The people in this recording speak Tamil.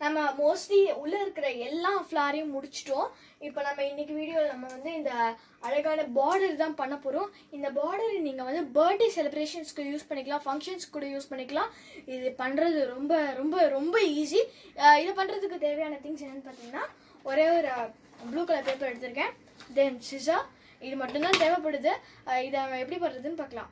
நம்ம மோஸ்ட்லி உள்ள இருக்கிற எல்லா ஃப்ளாரையும் முடிச்சிட்டோம். இப்போ நம்ம இன்னைக்கு வீடியோவில் நம்ம வந்து இந்த அழகான பார்டர் தான் பண்ண போகிறோம். இந்த பார்டர் நீங்கள் வந்து பர்த்டே செலிப்ரேஷன்ஸ்க்கு யூஸ் பண்ணிக்கலாம், ஃபங்க்ஷன்ஸ்க்கு கூட யூஸ் பண்ணிக்கலாம். இது பண்ணுறது ரொம்ப ரொம்ப ரொம்ப ஈஸி. இதை பண்ணுறதுக்கு தேவையான திங்ஸ் என்னென்னு பார்த்தீங்கன்னா, ஒரே ஒரு ப்ளூ கலர் பேப்பர் எடுத்திருக்கேன், தென் சிசர், இது மட்டும்தான் தேவைப்படுது. இதை நம்ம எப்படி பண்ணுறதுன்னு பார்க்கலாம்.